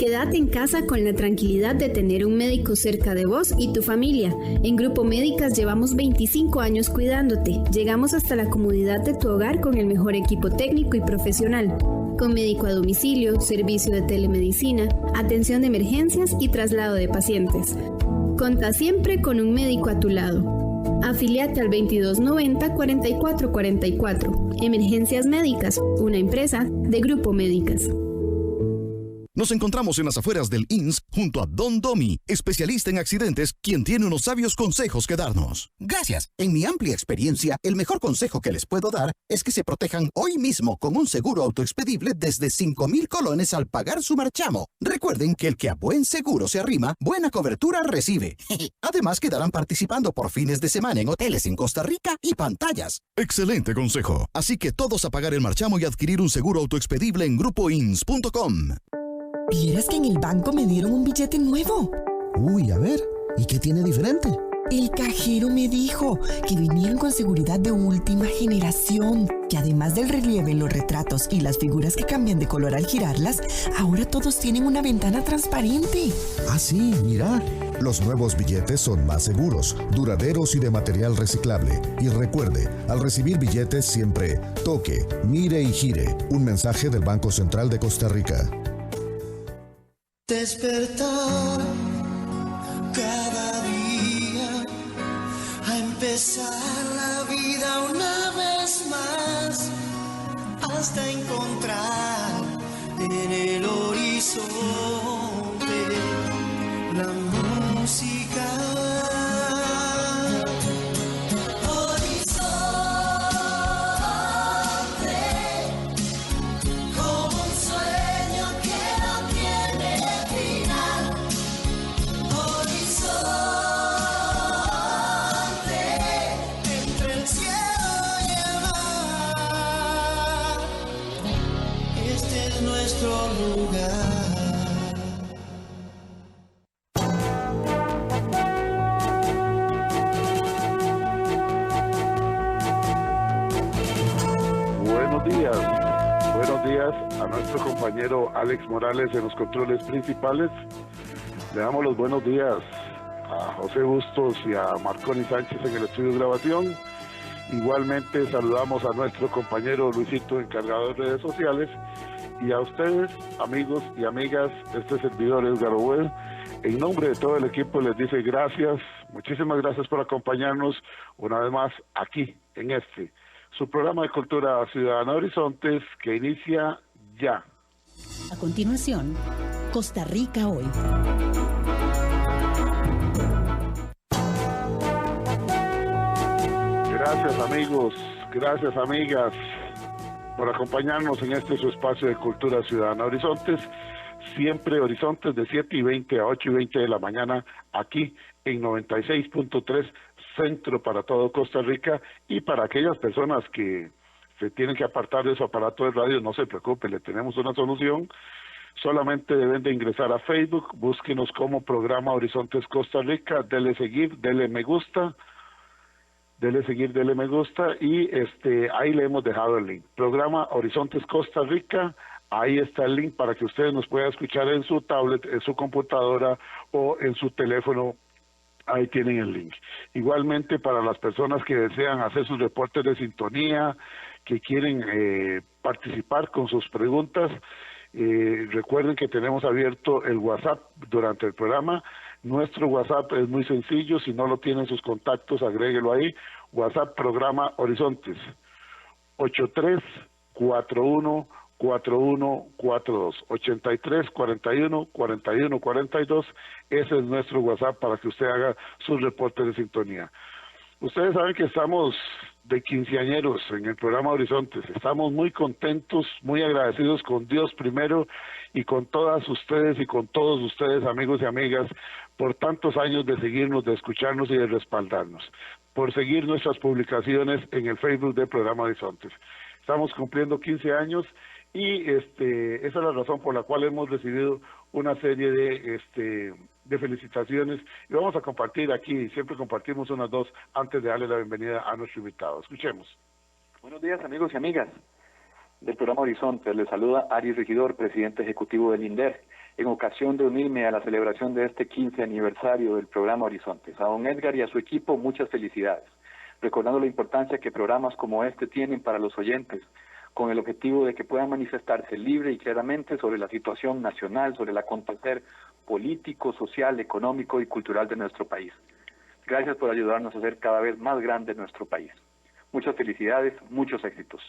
Quédate en casa con la tranquilidad de tener un médico cerca de vos y tu familia. En Grupo Médicas llevamos 25 años cuidándote. Llegamos hasta la comodidad de tu hogar con el mejor equipo técnico y profesional. Con médico a domicilio, servicio de telemedicina, atención de emergencias y traslado de pacientes. Conta siempre con un médico a tu lado. Afíliate al 2290-4444. Emergencias Médicas, una empresa de Grupo Médicas. Nos encontramos en las afueras del INS junto a Don Domi, especialista en accidentes, quien tiene unos sabios consejos que darnos. Gracias. En mi amplia experiencia, el mejor consejo que les puedo dar es que se protejan hoy mismo con un seguro autoexpedible desde 5,000 colones al pagar su marchamo. Recuerden que el que a buen seguro se arrima, buena cobertura recibe. Además, quedarán participando por fines de semana en hoteles en Costa Rica y pantallas. Excelente consejo. Así que todos a pagar el marchamo y adquirir un seguro autoexpedible en grupoins.com. ¿Vieras que en el banco me dieron un billete nuevo? Uy, a ver, ¿y qué tiene diferente? El cajero me dijo que vinieron con seguridad de última generación, que además del relieve en los retratos y las figuras que cambian de color al girarlas, ahora todos tienen una ventana transparente. Ah, sí, mira. Los nuevos billetes son más seguros, duraderos y de material reciclable. Y recuerde, al recibir billetes siempre toque, mire y gire. Un mensaje del Banco Central de Costa Rica. Despertar cada día a empezar la vida una vez más hasta encontrar en el horizonte la música. Buenos días a nuestro compañero Alex Morales en los controles principales. Le damos los buenos días a José Bustos y a Marconi Sánchez en el estudio de grabación. Igualmente saludamos a nuestro compañero Luisito, encargado de redes sociales, y a ustedes, amigos y amigas, este servidor Edgar Obuel, en nombre de todo el equipo les dice gracias, muchísimas gracias por acompañarnos una vez más aquí en su programa de Cultura Ciudadana Horizontes, que inicia ya. A continuación, Costa Rica Hoy. Gracias amigos, gracias amigas por acompañarnos en su espacio de Cultura Ciudadana Horizontes, siempre Horizontes de 7:20 a 8:20 de la mañana, aquí en 96.3 Centro para todo Costa Rica, y para aquellas personas que se tienen que apartar de su aparato de radio, no se preocupen, le tenemos una solución. Solamente deben de ingresar a Facebook, búsquenos como Programa Horizontes Costa Rica, dele seguir, dele me gusta, y ahí le hemos dejado el link. Programa Horizontes Costa Rica, ahí está el link para que ustedes nos puedan escuchar en su tablet, en su computadora o en su teléfono. Ahí tienen el link. Igualmente, para las personas que desean hacer sus reportes de sintonía, que quieren participar con sus preguntas, recuerden que tenemos abierto el WhatsApp durante el programa. Nuestro WhatsApp es muy sencillo, si no lo tienen sus contactos, agréguelo ahí. WhatsApp Programa Horizontes, 83414142, 83414142, ese es nuestro WhatsApp para que usted haga sus reportes de sintonía. Ustedes saben que estamos de quinceañeros en el programa Horizontes, estamos muy contentos, muy agradecidos con Dios primero y con todas ustedes y con todos ustedes, amigos y amigas, por tantos años de seguirnos, de escucharnos y de respaldarnos, por seguir nuestras publicaciones en el Facebook del programa Horizontes. Estamos cumpliendo 15 años y esa es la razón por la cual hemos recibido una serie de felicitaciones, y vamos a compartir aquí, siempre compartimos unas dos antes de darle la bienvenida a nuestro invitado. Escuchemos. Buenos días amigos y amigas. del programa Horizonte. Les saluda Aris Regidor, presidente ejecutivo del INDER, en ocasión de unirme a la celebración de este 15 aniversario del programa Horizontes. A don Edgar y a su equipo, muchas felicidades, recordando la importancia que programas como este tienen para los oyentes, con el objetivo de que puedan manifestarse libre y claramente sobre la situación nacional, sobre el acontecer político, social, económico y cultural de nuestro país. Gracias por ayudarnos a hacer cada vez más grande nuestro país. Muchas felicidades, muchos éxitos.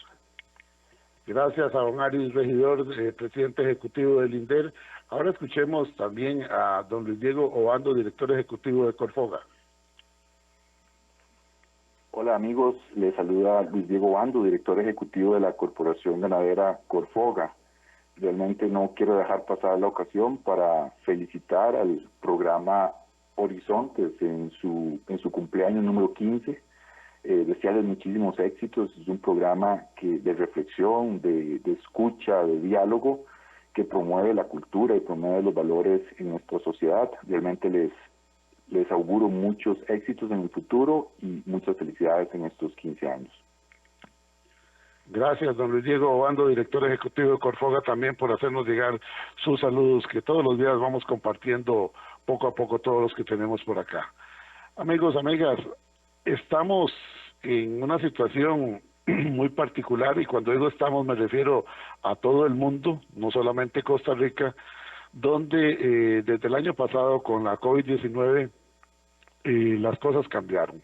Gracias a don Aris Regidor, presidente ejecutivo del INDER. Ahora escuchemos también a don Luis Diego Obando, director ejecutivo de Corfoga. Hola amigos, les saluda Luis Diego Obando, director ejecutivo de la Corporación Ganadera Corfoga. Realmente no quiero dejar pasar la ocasión para felicitar al programa Horizontes en su cumpleaños número 15. Desearles muchísimos éxitos. Es un programa de reflexión, de escucha, de diálogo, que promueve la cultura y promueve los valores en nuestra sociedad. Realmente les auguro muchos éxitos en el futuro y muchas felicidades en estos 15 años. Gracias, don Luis Diego Obando, director ejecutivo de Corfoga, también por hacernos llegar sus saludos, que todos los días vamos compartiendo poco a poco todos los que tenemos por acá. Amigos, amigas, estamos en una situación muy particular, y cuando digo estamos me refiero a todo el mundo, no solamente Costa Rica, donde desde el año pasado con la COVID-19 las cosas cambiaron.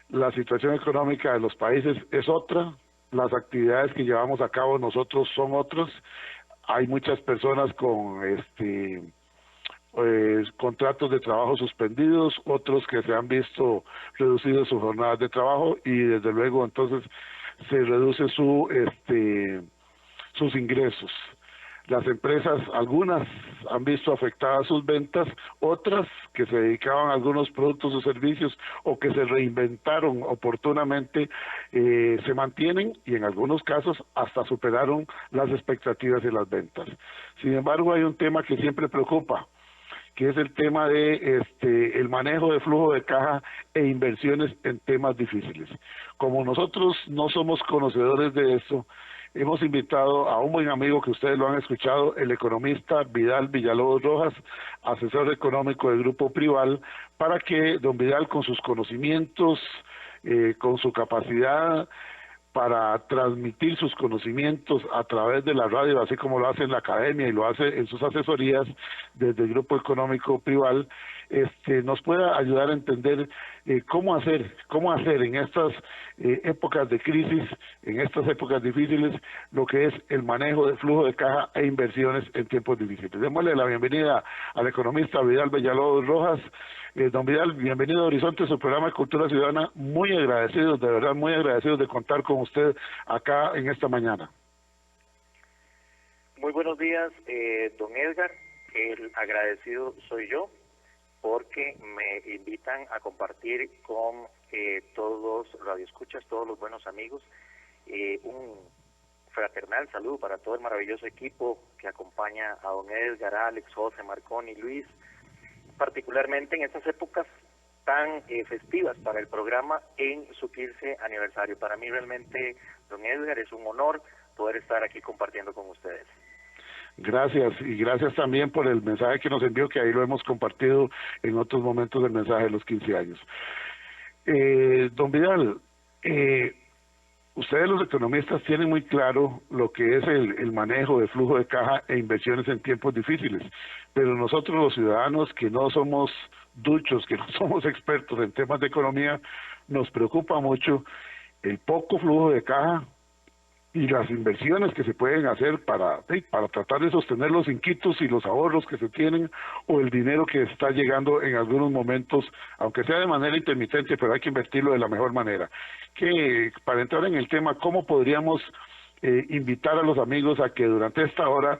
La situación económica de los países es otra, las actividades que llevamos a cabo nosotros son otras. Hay muchas personas con contratos de trabajo suspendidos, otros que se han visto reducidos sus jornadas de trabajo, y desde luego entonces se reduce sus ingresos. Las empresas, algunas han visto afectadas sus ventas, otras que se dedicaban a algunos productos o servicios o que se reinventaron oportunamente, se mantienen, y en algunos casos hasta superaron las expectativas de las ventas. Sin embargo, hay un tema que siempre preocupa, que es el tema de el manejo de flujo de caja e inversiones en temas difíciles. Como nosotros no somos conocedores de eso, hemos invitado a un buen amigo que ustedes lo han escuchado, el economista Vidal Villalobos Rojas, asesor económico del Grupo Prival, para que don Vidal, con sus conocimientos, con su capacidad para transmitir sus conocimientos a través de la radio, así como lo hace en la academia y lo hace en sus asesorías desde el Grupo Económico Prival, nos pueda ayudar a entender cómo hacer en estas épocas de crisis, en estas épocas difíciles, lo que es el manejo de flujo de caja e inversiones en tiempos difíciles. Démosle la bienvenida al economista Vidal Villalobos Rojas. Don Vidal, bienvenido a Horizonte, su programa de Cultura Ciudadana. Muy agradecidos, de verdad, muy agradecidos de contar con usted acá en esta mañana. Muy buenos días, don Edgar. El agradecido soy yo, porque me invitan a compartir con todos los radioescuchas, todos los buenos amigos, un fraternal saludo para todo el maravilloso equipo que acompaña a don Edgar, Alex, José, Marconi, Luis, particularmente en estas épocas tan festivas para el programa en su 15 aniversario. Para mí realmente, don Edgar, es un honor poder estar aquí compartiendo con ustedes. Gracias, y gracias también por el mensaje que nos envió, que ahí lo hemos compartido en otros momentos del mensaje de los 15 años. Don Vidal, ustedes los economistas tienen muy claro lo que es el manejo de flujo de caja e inversiones en tiempos difíciles, pero nosotros los ciudadanos que no somos duchos, que no somos expertos en temas de economía, nos preocupa mucho el poco flujo de caja y las inversiones que se pueden hacer para tratar de sostener los inquitos y los ahorros que se tienen, o el dinero que está llegando en algunos momentos, aunque sea de manera intermitente, pero hay que invertirlo de la mejor manera. Que para entrar en el tema, ¿cómo podríamos invitar a los amigos a que durante esta hora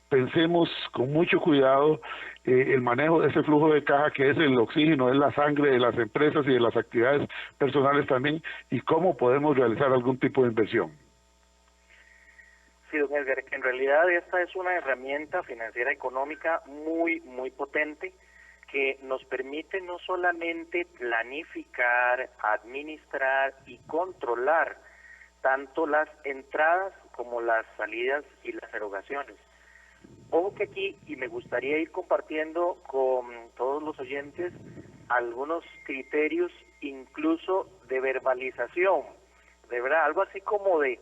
pensemos con mucho cuidado el manejo de ese flujo de caja, que es el oxígeno, es la sangre de las empresas y de las actividades personales también, y cómo podemos realizar algún tipo de inversión? Sí, don Edgar, en realidad esta es una herramienta financiera económica muy, muy potente, que nos permite no solamente planificar, administrar y controlar tanto las entradas como las salidas y las erogaciones. Ojo que aquí, y me gustaría ir compartiendo con todos los oyentes algunos criterios incluso de verbalización, de verdad, algo así como de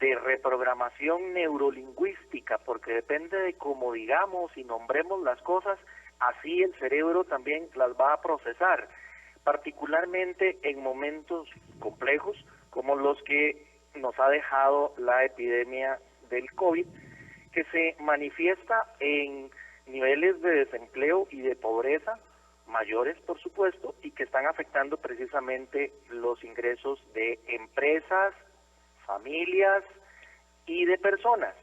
reprogramación neurolingüística, porque depende de cómo digamos y nombremos las cosas, así el cerebro también las va a procesar, particularmente en momentos complejos como los que nos ha dejado la epidemia del COVID, que se manifiesta en niveles de desempleo y de pobreza mayores, por supuesto, y que están afectando precisamente los ingresos de empresas, familias y de personas.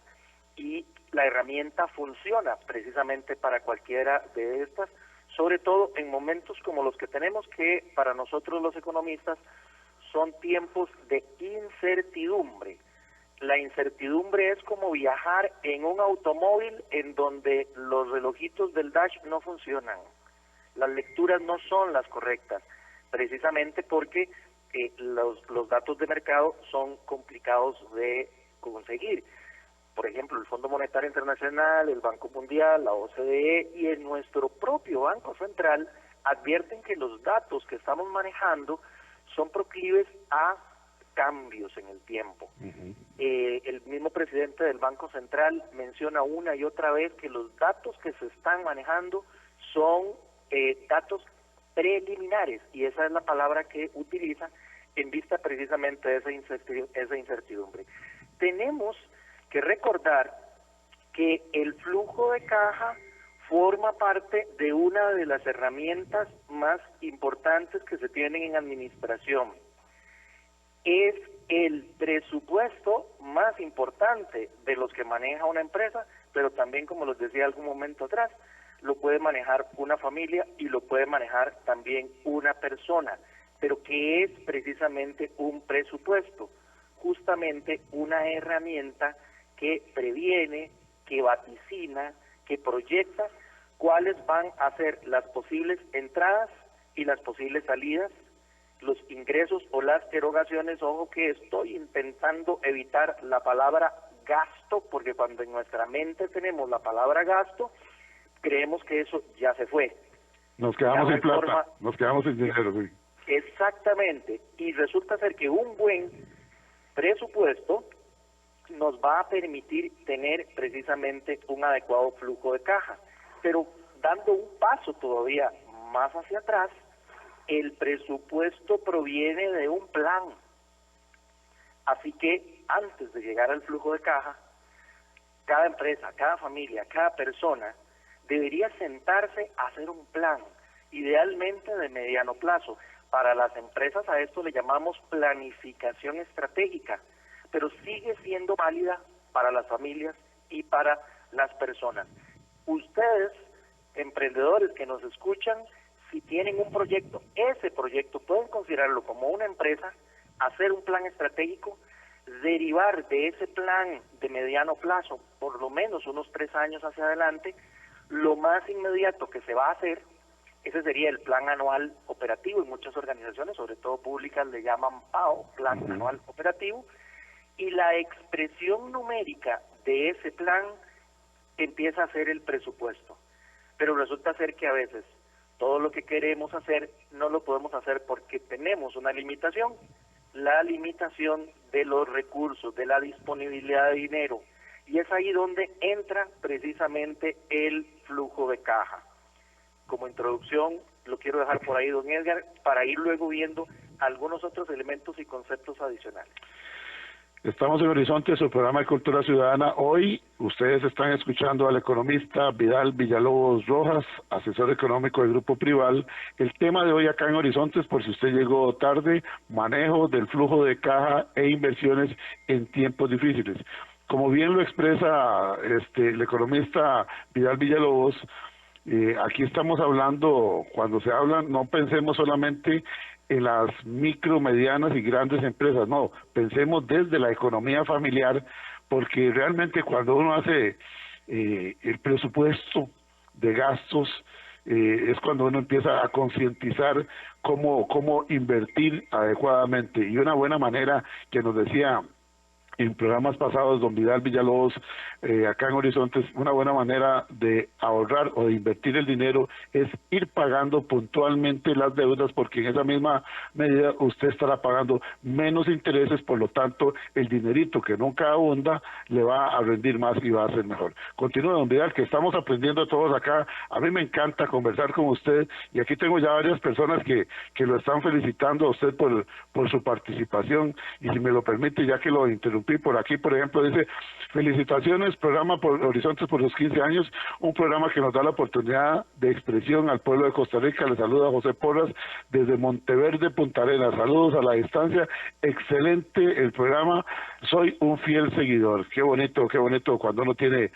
Y la herramienta funciona precisamente para cualquiera de estas, sobre todo en momentos como los que tenemos, que para nosotros los economistas son tiempos de incertidumbre. La incertidumbre es como viajar en un automóvil en donde los relojitos del dash no funcionan. Las lecturas no son las correctas, precisamente porque los datos de mercado son complicados de conseguir. Por ejemplo, el Fondo Monetario Internacional, el Banco Mundial, la OCDE y en nuestro propio Banco Central advierten que los datos que estamos manejando son proclives a cambios en el tiempo. El mismo presidente del Banco Central menciona una y otra vez que los datos que se están manejando son datos preliminares, y esa es la palabra que utiliza en vista precisamente de esa incertidumbre. Tenemos que recordar que el flujo de caja forma parte de una de las herramientas más importantes que se tienen en administración. Es el presupuesto más importante de los que maneja una empresa, pero también, como les decía algún momento atrás, lo puede manejar una familia y lo puede manejar también una persona. Pero ¿qué es precisamente un presupuesto? Justamente una herramienta que previene, que vaticina, que proyecta cuáles van a ser las posibles entradas y las posibles salidas, los ingresos o las erogaciones. Ojo que estoy intentando evitar la palabra gasto, porque cuando en nuestra mente tenemos la palabra gasto, creemos que eso ya se fue. Nos quedamos sin plata, nos quedamos sin dinero. Sí. Exactamente, y resulta ser que un buen presupuesto nos va a permitir tener precisamente un adecuado flujo de caja. Pero dando un paso todavía más hacia atrás, el presupuesto proviene de un plan. Así que antes de llegar al flujo de caja, cada empresa, cada familia, cada persona debería sentarse a hacer un plan, idealmente de mediano plazo. Para las empresas a esto le llamamos planificación estratégica, pero sigue siendo válida para las familias y para las personas. Ustedes, emprendedores que nos escuchan, si tienen un proyecto, ese proyecto pueden considerarlo como una empresa, hacer un plan estratégico, derivar de ese plan de mediano plazo, por lo menos unos 3 años hacia adelante, lo más inmediato que se va a hacer, ese sería el plan anual operativo, y muchas organizaciones, sobre todo públicas, le llaman PAO, plan anual operativo, y la expresión numérica de ese plan empieza a ser el presupuesto. Pero resulta ser que a veces todo lo que queremos hacer no lo podemos hacer porque tenemos una limitación, la limitación de los recursos, de la disponibilidad de dinero, y es ahí donde entra precisamente el flujo de caja. Como introducción, lo quiero dejar por ahí, don Edgar, para ir luego viendo algunos otros elementos y conceptos adicionales. Estamos en Horizonte, su programa de Cultura Ciudadana. Hoy ustedes están escuchando al economista Vidal Villalobos Rojas, asesor económico del Grupo Prival. El tema de hoy acá en Horizontes, por si usted llegó tarde, manejo del flujo de caja e inversiones en tiempos difíciles. Como bien lo expresa el economista Vidal Villalobos, aquí estamos hablando, cuando se habla, no pensemos solamente en las micro, medianas y grandes empresas, no, pensemos desde la economía familiar, porque realmente cuando uno hace el presupuesto de gastos, es cuando uno empieza a concientizar cómo invertir adecuadamente. Y una buena manera que nos decía en programas pasados, don Vidal Villalobos, acá en Horizontes, una buena manera de ahorrar o de invertir el dinero es ir pagando puntualmente las deudas, porque en esa misma medida usted estará pagando menos intereses, por lo tanto el dinerito que nunca abunda le va a rendir más y va a ser mejor. Continúe, don Vidal, que estamos aprendiendo todos acá. A mí me encanta conversar con usted y aquí tengo ya varias personas que lo están felicitando a usted por su participación, y si me lo permite, ya que lo interrumpí por aquí, por ejemplo, dice: felicitaciones, programa por Horizontes por los 15 años, un programa que nos da la oportunidad de expresión al pueblo de Costa Rica. Le saluda José Porras desde Monteverde, Punta Arenas. Saludos a la distancia, excelente el programa, soy un fiel seguidor. Qué bonito cuando uno tiene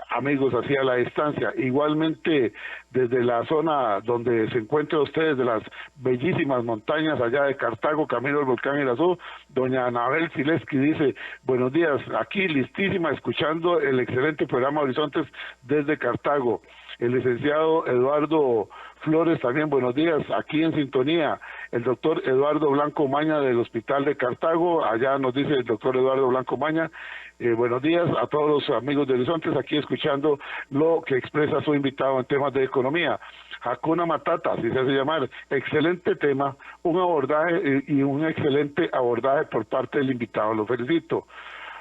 amigos así a la distancia. Igualmente desde la zona donde se encuentran ustedes, de las bellísimas montañas allá de Cartago, camino al volcán Irazú, doña Anabel Sileski dice: buenos días, aquí listísima, escuchando el excelente programa Horizontes desde Cartago. El licenciado Eduardo Flores también, buenos días, aquí en sintonía. El doctor Eduardo Blanco Maña del Hospital de Cartago, allá nos dice el doctor Eduardo Blanco Maña. Buenos días a todos los amigos de Horizontes, aquí escuchando lo que expresa su invitado en temas de economía. Hakuna Matata, así se hace llamar, excelente tema, un abordaje y un excelente abordaje por parte del invitado, lo felicito.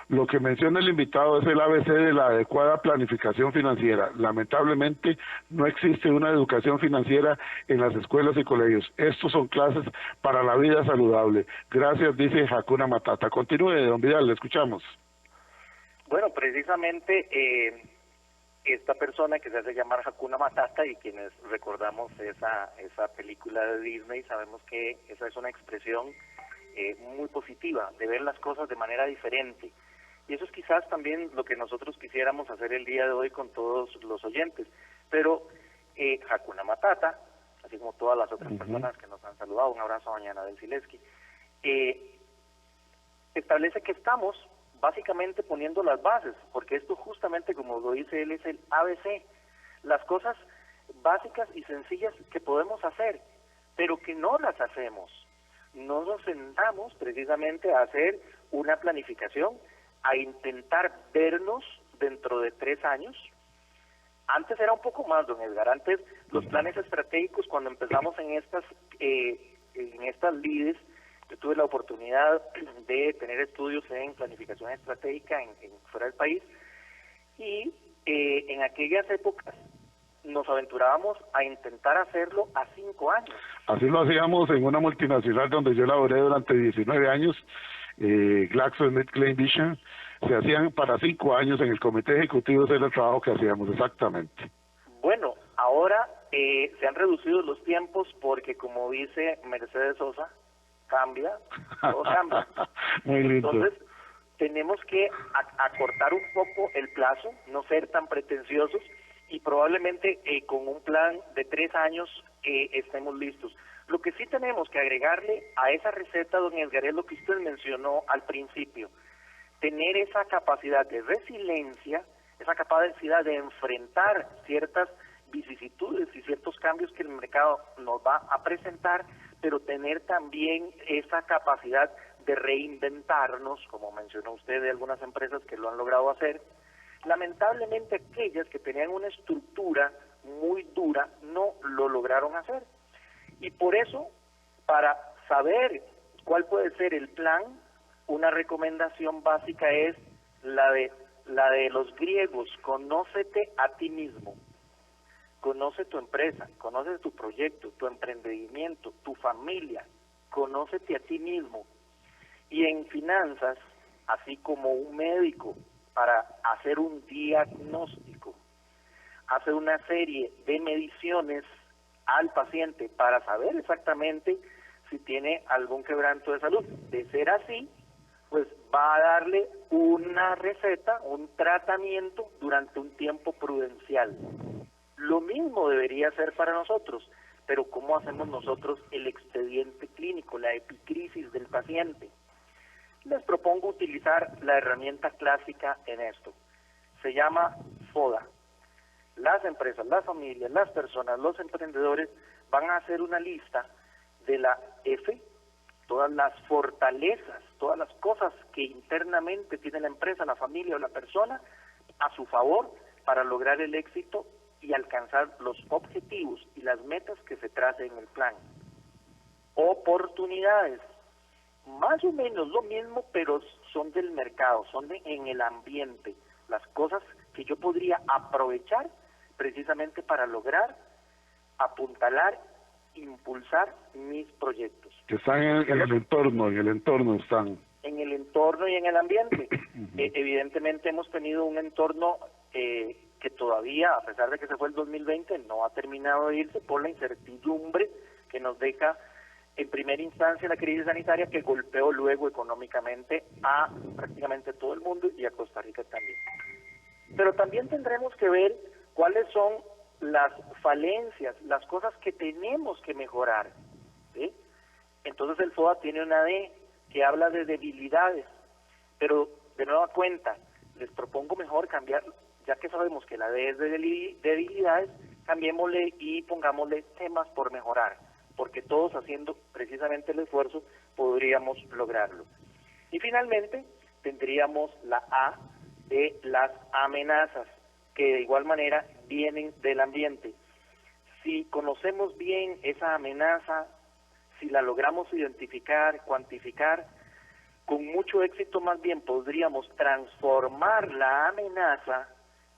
Lo que menciona el invitado es el ABC de la adecuada planificación financiera. Lamentablemente no existe una educación financiera en las escuelas y colegios. Estos son clases para la vida saludable. Gracias, dice Hakuna Matata. Continúe, don Vidal, le escuchamos. Bueno, precisamente esta persona que se hace llamar Hakuna Matata, y quienes recordamos esa película de Disney, sabemos que esa es una expresión muy positiva, de ver las cosas de manera diferente. Y eso es quizás también lo que nosotros quisiéramos hacer el día de hoy con todos los oyentes. Pero Hakuna Matata, así como todas las otras personas que nos han saludado, un abrazo a doña Anabel Sileski, establece que estamos básicamente poniendo las bases, porque esto justamente, como lo dice él, es el ABC, las cosas básicas y sencillas que podemos hacer, pero que no las hacemos. No nos sentamos precisamente a hacer una planificación, a intentar vernos dentro de 3 años. Antes era un poco más, don Edgar, antes los planes estratégicos, cuando empezamos en estas lides, yo tuve la oportunidad de tener estudios en planificación estratégica fuera del país, y en aquellas épocas nos aventurábamos a intentar hacerlo a 5 años. Así lo hacíamos en una multinacional donde yo laboré durante 19 años, GlaxoSmithKline Vision. Se hacían para 5 años en el comité ejecutivo, ese era el trabajo que hacíamos, exactamente. Bueno, ahora se han reducido los tiempos porque, como dice Mercedes Sosa, cambia, todo cambia. Muy lindo. Entonces, tenemos que acortar un poco el plazo, no ser tan pretenciosos, y probablemente con un plan de 3 años estemos listos. Lo que sí tenemos que agregarle a esa receta, don Edgar, es lo que usted mencionó al principio: tener esa capacidad de resiliencia, esa capacidad de enfrentar ciertas vicisitudes y ciertos cambios que el mercado nos va a presentar, pero tener también esa capacidad de reinventarnos, como mencionó usted de algunas empresas que lo han logrado hacer. Lamentablemente aquellas que tenían una estructura muy dura no lo lograron hacer. Y por eso, para saber cuál puede ser el plan, una recomendación básica es la de los griegos: conócete a ti mismo. Conoce tu empresa, conoce tu proyecto, tu emprendimiento, tu familia, conócete a ti mismo. Y en finanzas, así como un médico, para hacer un diagnóstico, hace una serie de mediciones al paciente para saber exactamente si tiene algún quebranto de salud. De ser así, pues va a darle una receta, un tratamiento durante un tiempo prudencial. Lo mismo debería ser para nosotros, pero ¿cómo hacemos nosotros el expediente clínico, la epicrisis del paciente? Les propongo utilizar la herramienta clásica en esto. Se llama FODA. Las empresas, las familias, las personas, los emprendedores van a hacer una lista de la F, todas las fortalezas, todas las cosas que internamente tiene la empresa, la familia o la persona a su favor para lograr el éxito y alcanzar los objetivos y las metas que se tracen en el plan. Oportunidades, más o menos lo mismo, pero son del mercado, en el ambiente, las cosas que yo podría aprovechar precisamente para lograr, apuntalar, impulsar mis proyectos. Que están en el entorno están. En el entorno y en el ambiente. Evidentemente hemos tenido un entorno que todavía, a pesar de que se fue el 2020, no ha terminado de irse por la incertidumbre que nos deja en primera instancia la crisis sanitaria, que golpeó luego económicamente a prácticamente todo el mundo y a Costa Rica también. Pero también tendremos que ver cuáles son las falencias, las cosas que tenemos que mejorar, ¿sí? Entonces el FOA tiene una D que habla de debilidades, pero de nueva cuenta, les propongo mejor cambiar, ya que sabemos que la D es de debilidades, cambiémosle y pongámosle temas por mejorar, porque todos haciendo precisamente el esfuerzo podríamos lograrlo. Y finalmente tendríamos la A de las amenazas, que de igual manera vienen del ambiente. Si conocemos bien esa amenaza, si la logramos identificar, cuantificar, con mucho éxito más bien podríamos transformar la amenaza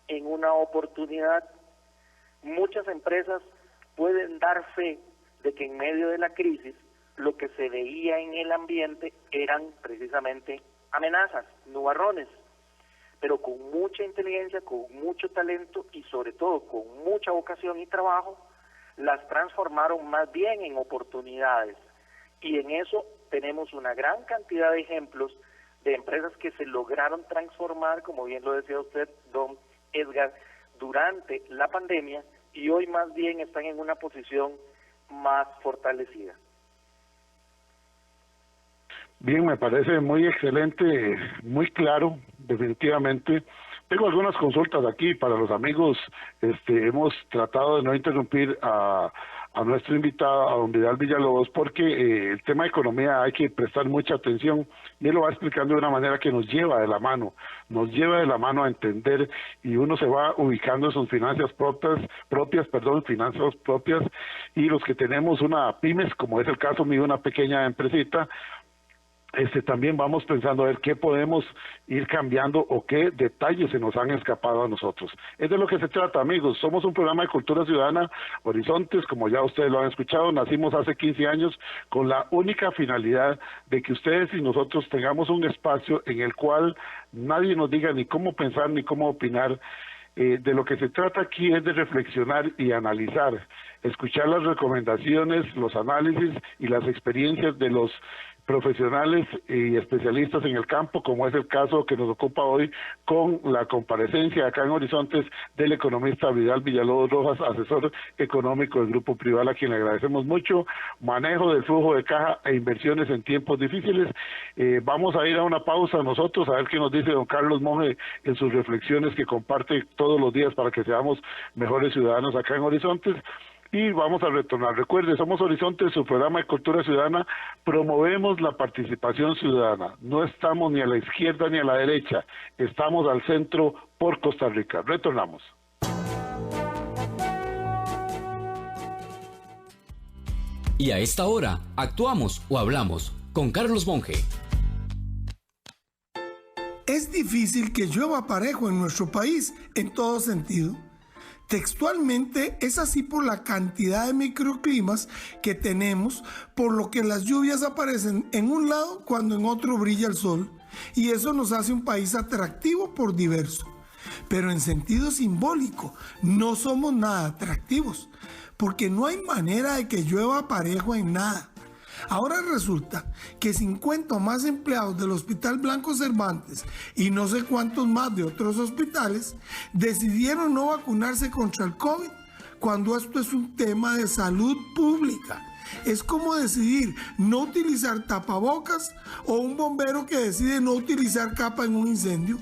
en una oportunidad. Muchas empresas pueden dar fe de que en medio de la crisis lo que se veía en el ambiente eran precisamente amenazas, nubarrones, pero con mucha inteligencia, con mucho talento y sobre todo con mucha vocación y trabajo, las transformaron más bien en oportunidades. Y en eso tenemos una gran cantidad de ejemplos de empresas que se lograron transformar, como bien lo decía usted, don Edgar, durante la pandemia, y hoy más bien están en una posición más fortalecida. Bien, me parece muy excelente, muy claro, definitivamente. Tengo algunas consultas aquí para los amigos. Hemos tratado de no interrumpir a nuestro invitado, a don Vidal Villalobos, porque el tema de economía hay que prestar mucha atención, y él lo va explicando de una manera que nos lleva de la mano a entender, y uno se va ubicando en sus finanzas propias, y los que tenemos una pymes, como es el caso mío, una pequeña empresita, también vamos pensando a ver qué podemos ir cambiando o qué detalles se nos han escapado a nosotros. Es de lo que se trata, amigos. Somos un programa de cultura ciudadana, Horizontes, como ya ustedes lo han escuchado. Nacimos hace 15 años con la única finalidad de que ustedes y nosotros tengamos un espacio en el cual nadie nos diga ni cómo pensar ni cómo opinar. De lo que se trata aquí es de reflexionar y analizar, escuchar las recomendaciones, los análisis y las experiencias de los profesionales y especialistas en el campo, como es el caso que nos ocupa hoy con la comparecencia acá en Horizontes del economista Vidal Villalobos Rojas, asesor económico del Grupo Prival, a quien le agradecemos mucho, manejo del flujo de caja e inversiones en tiempos difíciles. Vamos a ir a una pausa nosotros, a ver qué nos dice don Carlos Monge en sus reflexiones que comparte todos los días para que seamos mejores ciudadanos acá en Horizontes. Y vamos a retornar. Recuerde, somos Horizonte, su programa de cultura ciudadana. Promovemos la participación ciudadana. No estamos ni a la izquierda ni a la derecha. Estamos al centro por Costa Rica. Retornamos. Y a esta hora, actuamos o hablamos con Carlos Monge. Es difícil que llueva parejo en nuestro país en todo sentido. Textualmente es así por la cantidad de microclimas que tenemos, por lo que las lluvias aparecen en un lado cuando en otro brilla el sol, y eso nos hace un país atractivo por diverso. Pero en sentido simbólico no somos nada atractivos, porque no hay manera de que llueva parejo en nada. Ahora resulta que 50 o más empleados del Hospital Blanco Cervantes y no sé cuántos más de otros hospitales decidieron no vacunarse contra el COVID, cuando esto es un tema de salud pública. Es como decidir no utilizar tapabocas o un bombero que decide no utilizar capa en un incendio.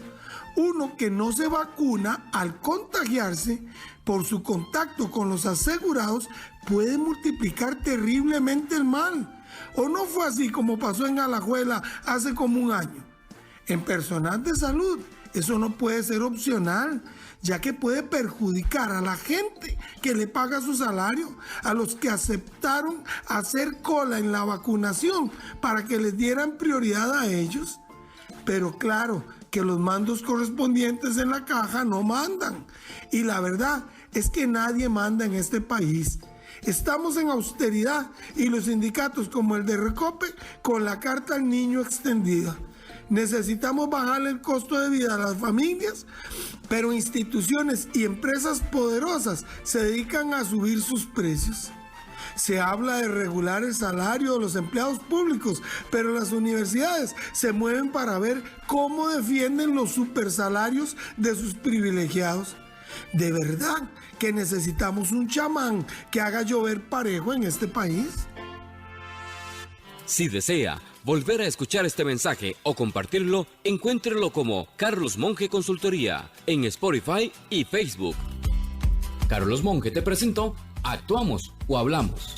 Uno que no se vacuna, al contagiarse por su contacto con los asegurados, puede multiplicar terriblemente el mal. ¿O no fue así como pasó en Alajuela hace como un año? En personal de salud, eso no puede ser opcional, ya que puede perjudicar a la gente que le paga su salario, a los que aceptaron hacer cola en la vacunación para que les dieran prioridad a ellos. Pero claro, que los mandos correspondientes en la caja no mandan. Y la verdad es que nadie manda en este país. Estamos en austeridad y los sindicatos como el de Recope con la carta al niño extendida. Necesitamos bajarle el costo de vida a las familias, pero instituciones y empresas poderosas se dedican a subir sus precios. Se habla de regular el salario de los empleados públicos, pero las universidades se mueven para ver cómo defienden los supersalarios de sus privilegiados. ¿De verdad que necesitamos un chamán que haga llover parejo en este país? Si desea volver a escuchar este mensaje o compartirlo, encuéntrelo como Carlos Monge Consultoría en Spotify y Facebook. Carlos Monge te presentó Actuamos o Hablamos.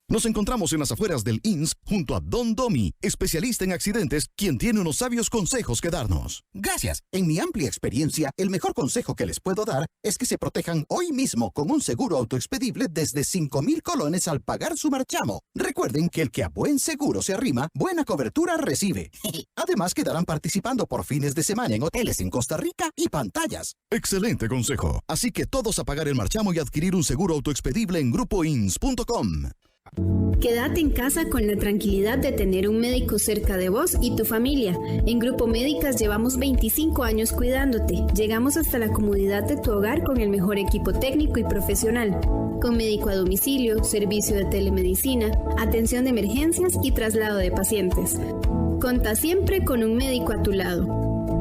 Nos encontramos en las afueras del INS junto a Don Domi, especialista en accidentes, quien tiene unos sabios consejos que darnos. Gracias. En mi amplia experiencia, el mejor consejo que les puedo dar es que se protejan hoy mismo con un seguro autoexpedible desde 5,000 colones al pagar su marchamo. Recuerden que el que a buen seguro se arrima, buena cobertura recibe. Además, quedarán participando por fines de semana en hoteles en Costa Rica y pantallas. Excelente consejo. Así que todos a pagar el marchamo y adquirir un seguro autoexpedible en grupoins.com. Quédate en casa con la tranquilidad de tener un médico cerca de vos y tu familia. En Grupo Médicas llevamos 25 años cuidándote. Llegamos hasta la comodidad de tu hogar con el mejor equipo técnico y profesional. Con médico a domicilio, servicio de telemedicina, atención de emergencias y traslado de pacientes. Conta siempre con un médico a tu lado.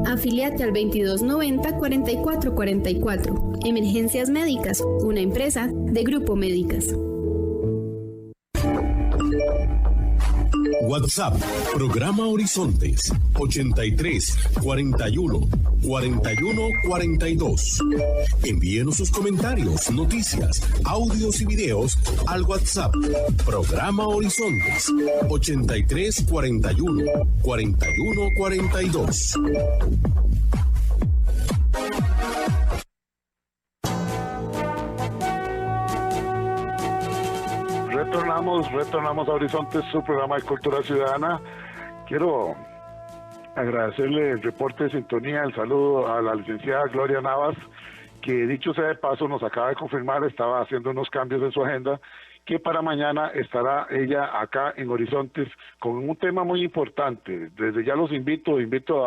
Afíliate al 2290-4444. Emergencias Médicas, una empresa de Grupo Médicas. WhatsApp, Programa Horizontes, 83 41 41 42. Envíenos sus comentarios, noticias, audios y videos al WhatsApp, Programa Horizontes, 83 41 41 42. Retornamos a Horizontes, su programa de Cultura Ciudadana. Quiero agradecerle el reporte de sintonía, el saludo a la licenciada Gloria Navas, que dicho sea de paso nos acaba de confirmar, estaba haciendo unos cambios en su agenda, que para mañana estará ella acá en Horizontes con un tema muy importante. Desde ya los invito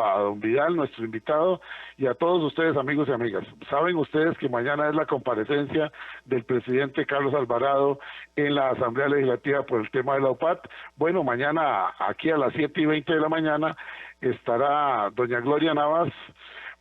a don Vidal, nuestro invitado, y a todos ustedes, amigos y amigas. Saben ustedes que mañana es la comparecencia del presidente Carlos Alvarado en la Asamblea Legislativa por el tema de la UPAT. Bueno, mañana aquí a las 7:20 de la mañana estará doña Gloria Navas,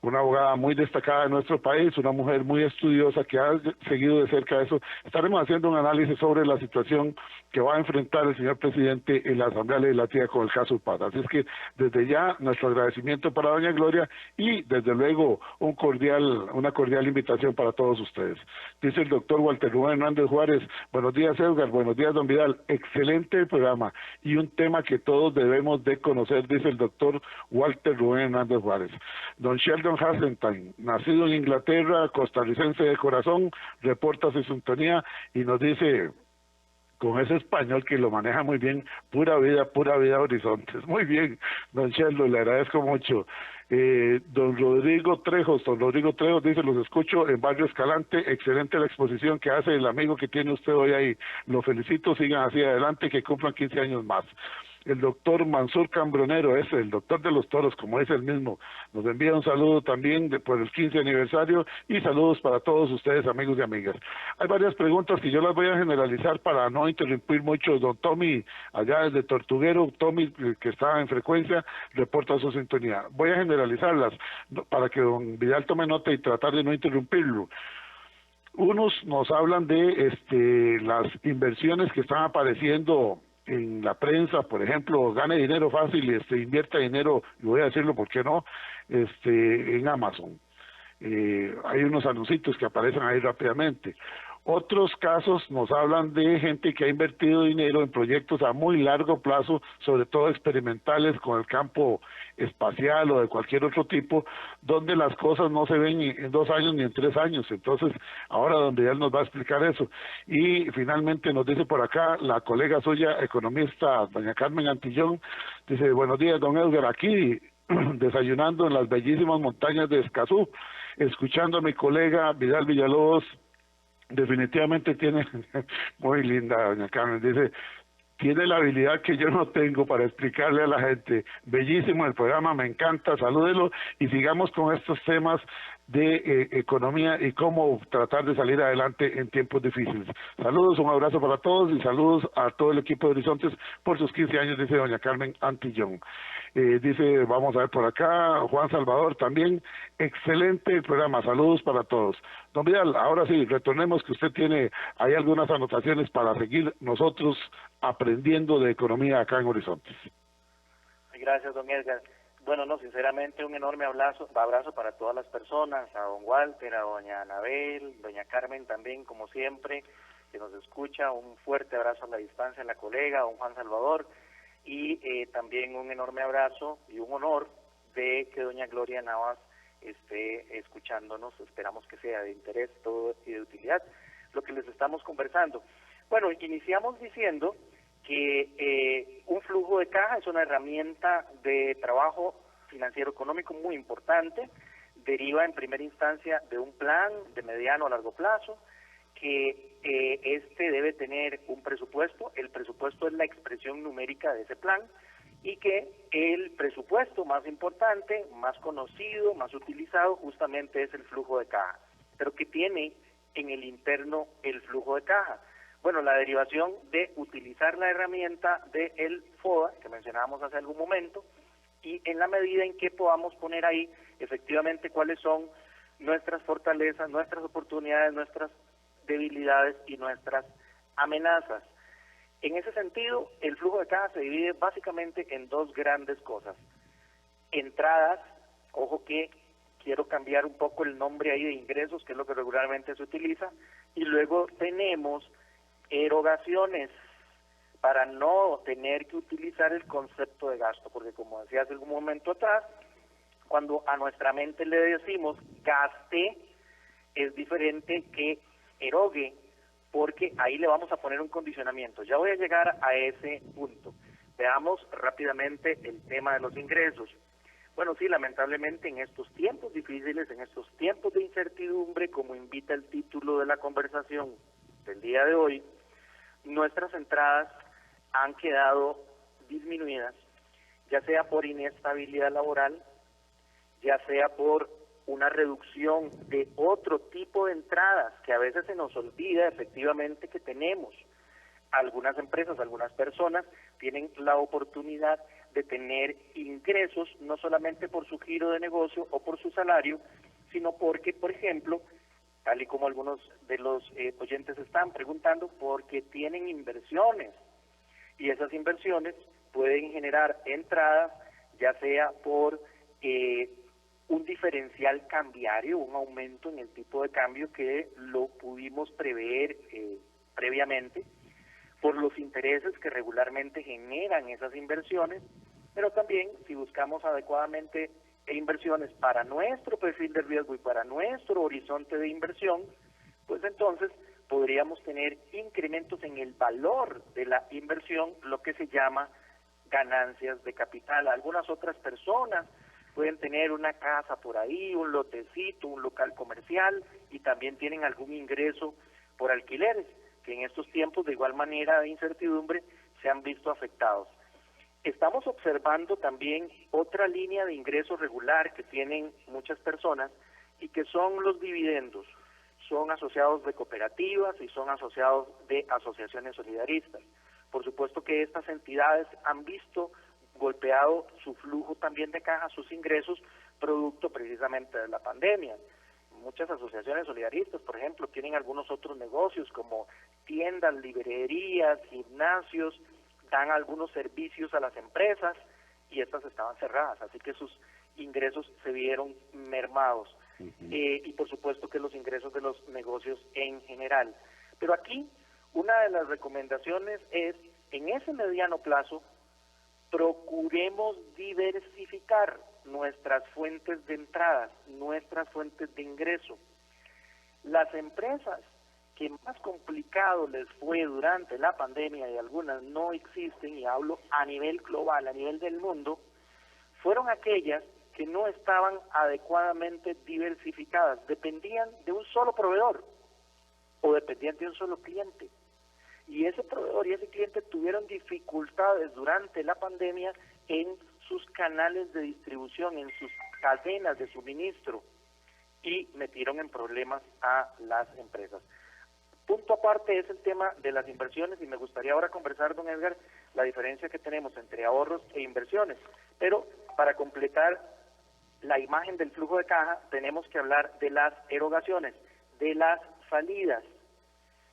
una abogada muy destacada de nuestro país, una mujer muy estudiosa que ha seguido de cerca eso. Estaremos haciendo un análisis sobre la situación que va a enfrentar el señor presidente en la Asamblea Legislativa con el caso UPAT. Así es que desde ya nuestro agradecimiento para doña Gloria y desde luego una cordial invitación para todos ustedes. Dice el doctor Walter Rubén Hernández Juárez, buenos días Edgar, buenos días don Vidal, excelente programa y un tema que todos debemos de conocer, dice el doctor Walter Rubén Hernández Juárez. Don Sheldon Haseltine, nacido en Inglaterra, costarricense de corazón, reporta su sintonía y nos dice, con ese español que lo maneja muy bien, pura vida Horizontes. Muy bien, don Sheldon, le agradezco mucho. Don Rodrigo Trejos dice, los escucho en Barrio Escalante, excelente la exposición que hace el amigo que tiene usted hoy ahí. Lo felicito, sigan así adelante, que cumplan 15 años más. El doctor Mansur Cambronero, es el doctor de los toros, como es el mismo, nos envía un saludo también por el 15 aniversario y saludos para todos ustedes, amigos y amigas. Hay varias preguntas que yo las voy a generalizar para no interrumpir mucho. Don Tommy, allá desde Tortuguero, Tommy, que está en frecuencia, reporta su sintonía. Voy a generalizarlas para que don Vidal tome nota y tratar de no interrumpirlo. Unos nos hablan de las inversiones que están apareciendo en la prensa, por ejemplo, gane dinero fácil y invierta dinero, y voy a decirlo, ¿por qué no?, en Amazon. Hay unos anuncios que aparecen ahí rápidamente. Otros casos nos hablan de gente que ha invertido dinero en proyectos a muy largo plazo, sobre todo experimentales con el campo espacial o de cualquier otro tipo, donde las cosas no se ven en 2 años ni en 3 años. Entonces, ahora donde él nos va a explicar eso. Y finalmente nos dice por acá la colega suya, economista, doña Carmen Antillón, dice, buenos días, don Edgar, aquí desayunando en las bellísimas montañas de Escazú, escuchando a mi colega Vidal Villalobos. Definitivamente tiene, muy linda doña Carmen, dice, tiene la habilidad que yo no tengo para explicarle a la gente. Bellísimo el programa, me encanta, salúdelo y sigamos con estos temas de economía y cómo tratar de salir adelante en tiempos difíciles. Saludos, un abrazo para todos y saludos a todo el equipo de Horizontes por sus 15 años, dice doña Carmen Antillón. Dice, vamos a ver por acá, Juan Salvador también, excelente el programa, saludos para todos. Don Vidal, ahora sí, retornemos que usted tiene ahí algunas anotaciones para seguir nosotros aprendiendo de economía acá en Horizontes. Gracias, don Edgar. Bueno, no, sinceramente un enorme abrazo para todas las personas, a don Walter, a doña Anabel, doña Carmen también, como siempre, que nos escucha, un fuerte abrazo a la distancia a la colega, a don Juan Salvador, y también un enorme abrazo y un honor de que doña Gloria Navas esté escuchándonos, esperamos que sea de interés todo y de utilidad lo que les estamos conversando. Bueno, iniciamos diciendo que un flujo de caja es una herramienta de trabajo financiero económico muy importante, deriva en primera instancia de un plan de mediano a largo plazo, que este debe tener un presupuesto, el presupuesto es la expresión numérica de ese plan, y que el presupuesto más importante, más conocido, más utilizado, justamente es el flujo de caja, pero que tiene en el interno el flujo de caja. Bueno, la derivación de utilizar la herramienta del FODA, que mencionábamos hace algún momento, y en la medida en que podamos poner ahí efectivamente cuáles son nuestras fortalezas, nuestras oportunidades, nuestras debilidades y nuestras amenazas. En ese sentido, el flujo de caja se divide básicamente en 2 grandes cosas. Entradas, ojo que quiero cambiar un poco el nombre ahí de ingresos, que es lo que regularmente se utiliza, y luego tenemos erogaciones, para no tener que utilizar el concepto de gasto, porque como decía hace algún momento atrás, cuando a nuestra mente le decimos gaste, es diferente que erogue, porque ahí le vamos a poner un condicionamiento. Ya voy a llegar a ese punto. Veamos rápidamente el tema de los ingresos. Bueno, sí, lamentablemente en estos tiempos difíciles, en estos tiempos de incertidumbre, como invita el título de la conversación del día de hoy, nuestras entradas han quedado disminuidas, ya sea por inestabilidad laboral, ya sea por una reducción de otro tipo de entradas, que a veces se nos olvida efectivamente que tenemos. Algunas empresas, algunas personas tienen la oportunidad de tener ingresos, no solamente por su giro de negocio o por su salario, sino porque, por ejemplo, tal y como algunos de los oyentes están preguntando, porque tienen inversiones, y esas inversiones pueden generar entradas, ya sea por un diferencial cambiario, un aumento en el tipo de cambio que lo pudimos prever previamente, por los intereses que regularmente generan esas inversiones, pero también si buscamos adecuadamente inversiones para nuestro perfil de riesgo y para nuestro horizonte de inversión, pues entonces podríamos tener incrementos en el valor de la inversión, lo que se llama ganancias de capital. Algunas otras personas pueden tener una casa por ahí, un lotecito, un local comercial, y también tienen algún ingreso por alquileres, que en estos tiempos de igual manera de incertidumbre se han visto afectados. Estamos observando también otra línea de ingreso regular que tienen muchas personas y que son los dividendos. Son asociados de cooperativas y son asociados de asociaciones solidaristas. Por supuesto que estas entidades han visto golpeado su flujo también de caja, sus ingresos, producto precisamente de la pandemia. Muchas asociaciones solidaristas, por ejemplo, tienen algunos otros negocios como tiendas, librerías, gimnasios, dan algunos servicios a las empresas y estas estaban cerradas, así que sus ingresos se vieron mermados. Y por supuesto que los ingresos ingresos de los negocios en general. Pero aquí una de las recomendaciones es, en ese mediano plazo, procuremos diversificar nuestras fuentes de entradas, nuestras fuentes de ingreso. Las empresas que más complicado les fue durante la pandemia, y algunas no existen, y hablo a nivel global, a nivel del mundo, fueron aquellas que no estaban adecuadamente diversificadas, dependían de un solo proveedor o dependían de un solo cliente. Y ese proveedor y ese cliente tuvieron dificultades durante la pandemia en sus canales de distribución, en sus cadenas de suministro, y metieron en problemas a las empresas. Punto aparte es el tema de las inversiones, y me gustaría ahora conversar, don Edgar, la diferencia que tenemos entre ahorros e inversiones. Pero para completar la imagen del flujo de caja, tenemos que hablar de las erogaciones, de las salidas.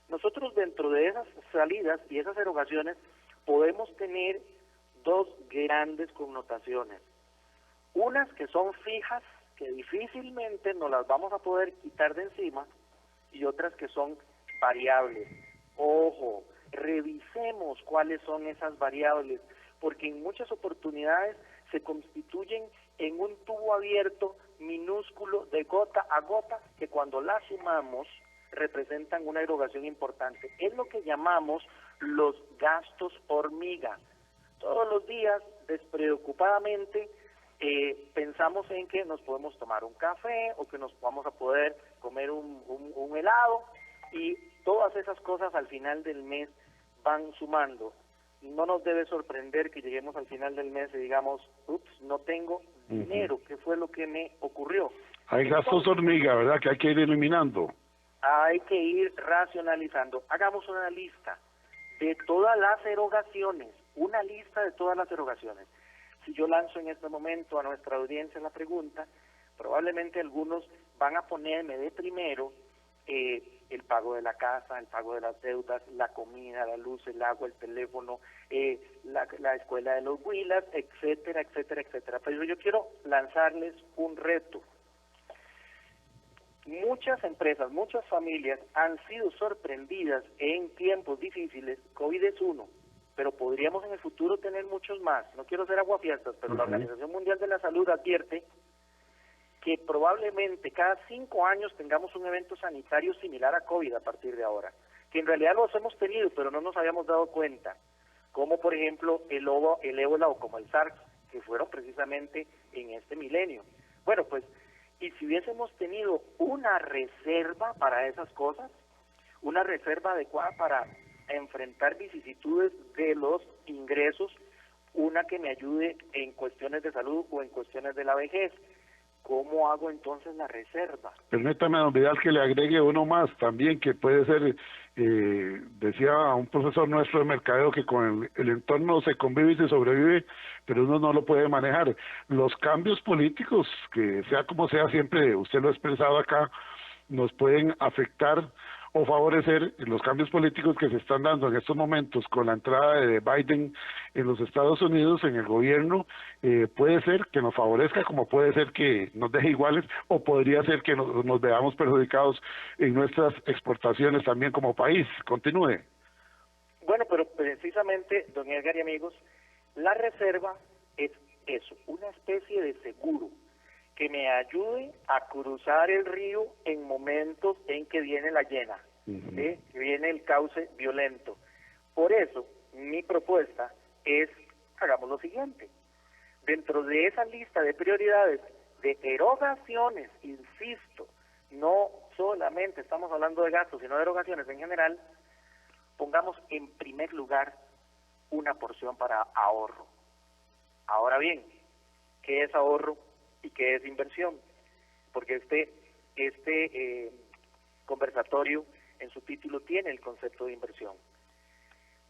Nosotros dentro de esas salidas y esas erogaciones podemos tener dos grandes connotaciones. Unas que son fijas, que difícilmente nos las vamos a poder quitar de encima, y otras que son variables. Ojo, revisemos cuáles son esas variables, porque en muchas oportunidades se constituyen en un tubo abierto minúsculo de gota a gota que cuando las sumamos representan una erogación importante. Es lo que llamamos los gastos hormiga. Todos los días, despreocupadamente, pensamos en que nos podemos tomar un café o que nos vamos a poder comer un helado, y todas esas cosas al final del mes van sumando. No nos debe sorprender que lleguemos al final del mes y digamos, ups, no tengo dinero, ¿qué fue lo que me ocurrió? Hay gastos hormiga, ¿verdad? Que hay que ir eliminando. Hay que ir racionalizando. Hagamos una lista de todas las erogaciones, una lista de todas las erogaciones. Si yo lanzo en este momento a nuestra audiencia la pregunta, probablemente algunos van a ponerme de primero el pago de la casa, el pago de las deudas, la comida, la luz, el agua, el teléfono, la escuela de los huilas, etcétera, etcétera, etcétera. Pero yo quiero lanzarles un reto. Muchas empresas, muchas familias han sido sorprendidas en tiempos difíciles. COVID es uno, pero podríamos en el futuro tener muchos más. No quiero ser aguafiestas, pero la Organización Mundial de la Salud advierte que probablemente cada 5 años tengamos un evento sanitario similar a COVID a partir de ahora, que en realidad los hemos tenido, pero no nos habíamos dado cuenta, como por ejemplo el ébola o como el SARS, que fueron precisamente en este milenio. Bueno, pues, y si hubiésemos tenido una reserva para esas cosas, una reserva adecuada para enfrentar vicisitudes de los ingresos, una que me ayude en cuestiones de salud o en cuestiones de la vejez, ¿cómo hago entonces la reserva? Permítame, don Vidal, que le agregue uno más también, que puede ser, decía un profesor nuestro de mercadeo, que con el entorno se convive y se sobrevive, pero uno no lo puede manejar. Los cambios políticos, que sea como sea, siempre usted lo ha expresado acá, nos pueden afectar o favorecer los cambios políticos que se están dando en estos momentos con la entrada de Biden en los Estados Unidos en el gobierno. Puede ser que nos favorezca, como puede ser que nos deje iguales, o podría ser que nos veamos perjudicados en nuestras exportaciones también como país. Continúe. Bueno, pero precisamente, don Edgar y amigos, la reserva es eso, una especie de seguro que me ayude a cruzar el río en momentos en que viene la llena, que viene el cauce violento. Por eso, mi propuesta es, hagamos lo siguiente, dentro de esa lista de prioridades de erogaciones, insisto, no solamente estamos hablando de gastos, sino de erogaciones en general, pongamos en primer lugar una porción para ahorro. Ahora bien, ¿qué es ahorro y qué es inversión? Porque este conversatorio en su título tiene el concepto de inversión.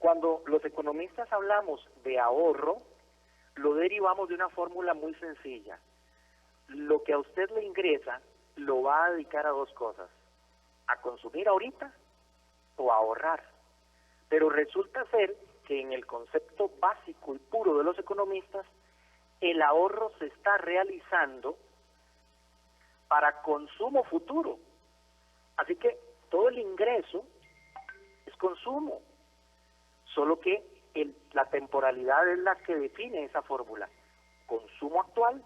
Cuando los economistas hablamos de ahorro, lo derivamos de una fórmula muy sencilla. Lo que a usted le ingresa lo va a dedicar a dos cosas: a consumir ahorita o a ahorrar. Pero resulta ser que en el concepto básico y puro de los economistas, el ahorro se está realizando para consumo futuro. ingreso es consumo, solo que la temporalidad es la que define esa fórmula, consumo actual